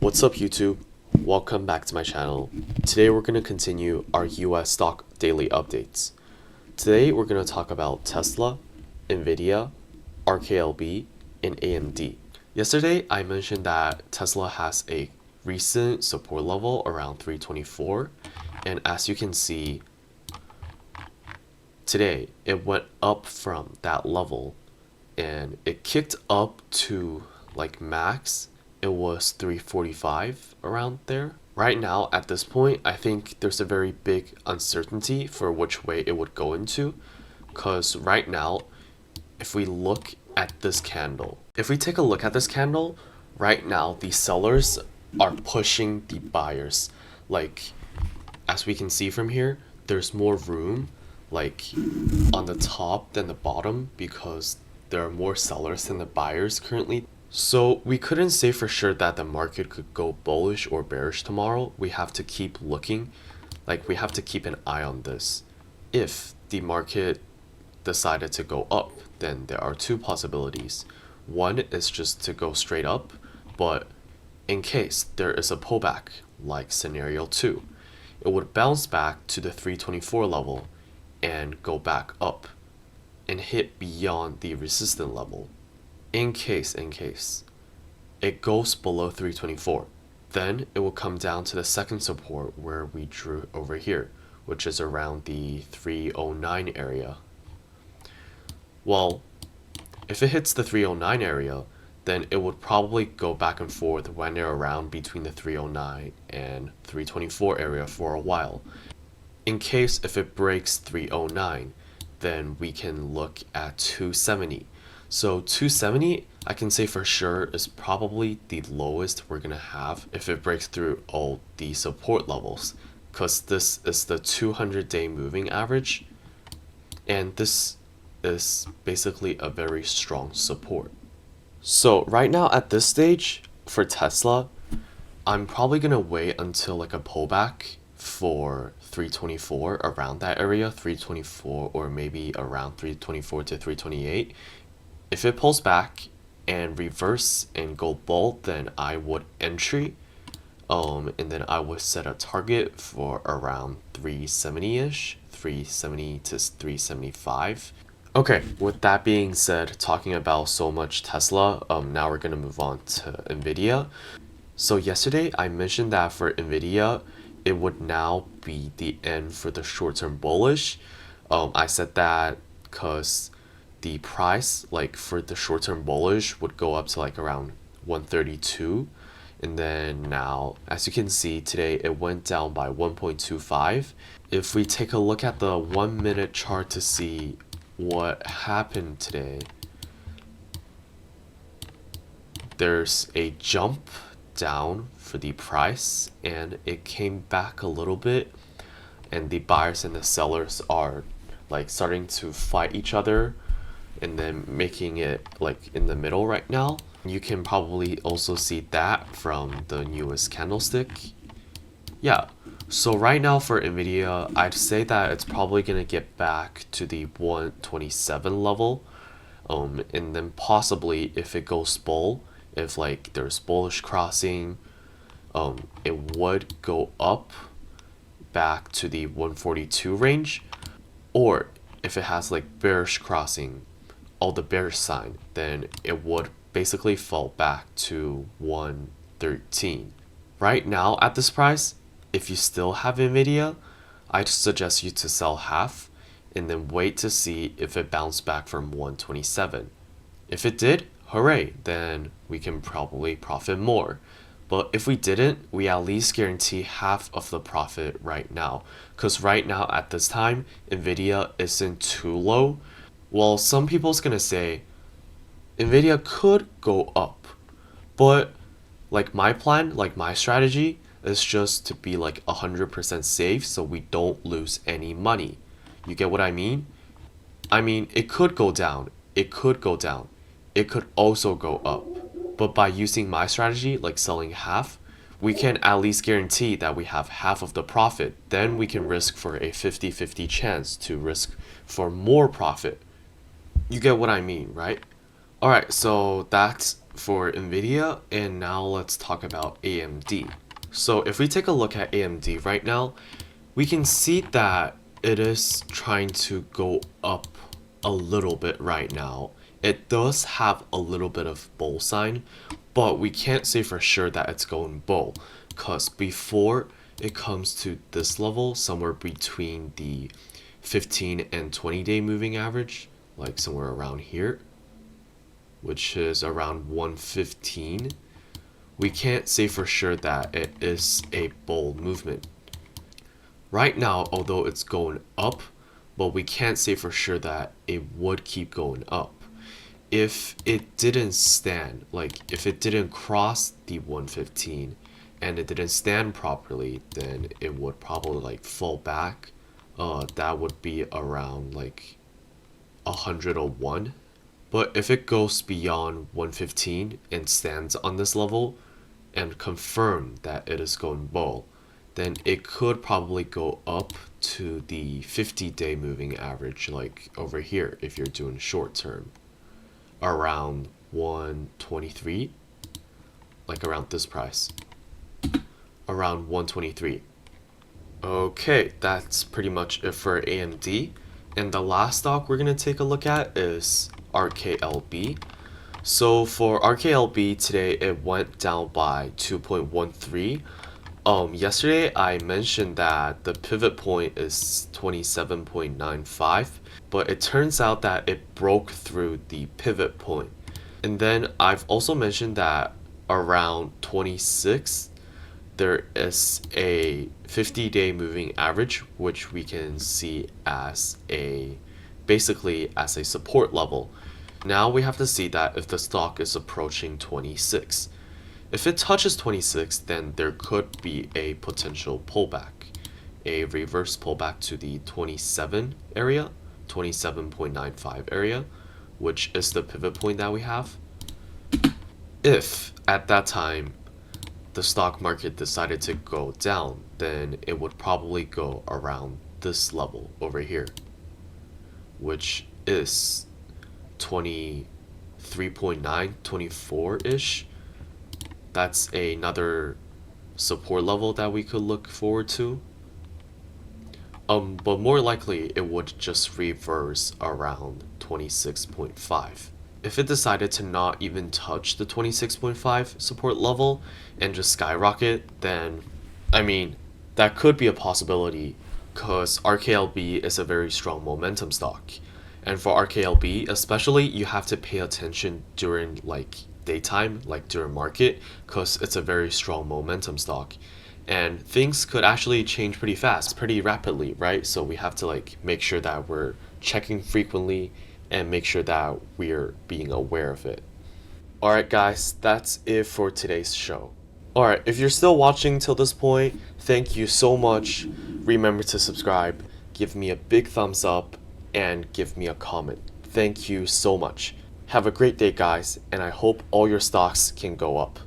What's up YouTube? Welcome back to my channel. Today we're going to continue our US stock daily updates. Today we're going to talk about Tesla, Nvidia, RKLB, and AMD. Yesterday I mentioned that Tesla has a recent support level around 324, and as you can see today it went up from that level and it kicked up to like max. It was 345 around there. Right now at this point I think there's a very big uncertainty for which way it would go into, because right now if we look at this candle, right now the sellers are pushing the buyers. Like as we can see from here, there's more room like on the top than the bottom because there are more sellers than the buyers currently. So we couldn't say for sure that the market could go bullish or bearish tomorrow. We have to keep looking, like we have to keep an eye on this. If the market decided to go up, then there are two possibilities. One is just to go straight up, but in case there is a pullback, like scenario 2, it would bounce back to the 324 level and go back up and hit beyond the resistance level. In case it goes below 324, then it will come down to the second support where we drew over here, which is around the 309 area. Well, if it hits the 309 area, then it would probably go back and forth wandering around between the 309 and 324 area for a while. In case if it breaks 309, then we can look at 270. So 270, I can say for sure is probably the lowest we're gonna have if it breaks through all the support levels, because this is the 200-day moving average, and this is basically a very strong support. So right now at this stage for Tesla, I'm probably gonna wait until like a pullback for 324, around that area, 324 or maybe around 324 to 328. If it pulls back and reverse and go bull, then I would entry, and then I would set a target for around 370-ish, 370 to 375. Okay, with that being said, talking about so much Tesla, now we're gonna move on to Nvidia. So yesterday I mentioned that for Nvidia, it would now be the end for the short-term bullish. I said that because the price like for the short-term bullish would go up to like around 132, and then now as you can see today it went down by 1.25. If we take a look at the 1 minute chart to see what happened today, there's a jump down for the price and it came back a little bit, and the buyers and the sellers are like starting to fight each other and then making it like in the middle right now. You can probably also see that from the newest candlestick. Yeah, so right now for Nvidia, I'd say that it's probably gonna get back to the 127 level, and then possibly if it goes bull, if like there's bullish crossing, it would go up back to the 142 range, or if it has like bearish crossing, all the bearish sign, then it would basically fall back to 113. Right now at this price, if you still have Nvidia, I'd suggest you to sell half and then wait to see if it bounced back from 127. If it did, hooray, then we can probably profit more. But if we didn't, we at least guarantee half of the profit right now, because right now at this time Nvidia isn't too low. Well, some people's gonna say Nvidia could go up, but like my plan, like my strategy is just to be like 100% safe so we don't lose any money. You get what I mean? I mean, it could go down, it could also go up, but by using my strategy, like selling half, we can at least guarantee that we have half of the profit. Then we can risk for a 50-50 chance to risk for more profit. You get what I mean, right? Alright, so that's for Nvidia, and now let's talk about AMD. So if we take a look at AMD right now, we can see that it is trying to go up a little bit right now. It does have a little bit of bull sign, but we can't say for sure that it's going bull, because before it comes to this level, somewhere between the 15 and 20-day moving average, like somewhere around here, which is around 115, we can't say for sure that it is a bull movement. Right now, although it's going up, but we can't say for sure that it would keep going up. If it didn't stand, like if it didn't cross the 115 and it didn't stand properly, then it would probably like fall back. That would be around like 101. But if it goes beyond 115 and stands on this level and confirm that it is going bull, then it could probably go up to the 50-day moving average, like over here if you're doing short term, around 123, like around this price, around 123. Okay, that's pretty much it for AMD. And the last stock we're going to take a look at is RKLB. So for RKLB today, it went down by 2.13. Yesterday I mentioned that the pivot point is 27.95, but it turns out that it broke through the pivot point. And then I've also mentioned that around 26 there is a 50-day moving average, which we can see as basically as a support level. Now we have to see that if the stock is approaching 26. If it touches 26, then there could be a potential pullback, a reverse pullback to the 27 area, 27.95 area, which is the pivot point that we have. If at that time the stock market decided to go down, then it would probably go around this level over here, which is 23.9, 24-ish. That's another support level that we could look forward to. But more likely it would just reverse around 26.5. If it decided to not even touch the 26.5 support level and just skyrocket, then I mean that could be a possibility, because RKLB is a very strong momentum stock. And for RKLB especially, you have to pay attention during like daytime, like during market, because it's a very strong momentum stock. And things could actually change pretty fast, pretty rapidly, right? So we have to like make sure that we're checking frequently and make sure that we're being aware of it. Alright guys, that's it for today's show. Alright, if you're still watching till this point, thank you so much. Remember to subscribe, give me a big thumbs up, and give me a comment. Thank you so much. Have a great day guys, and I hope all your stocks can go up.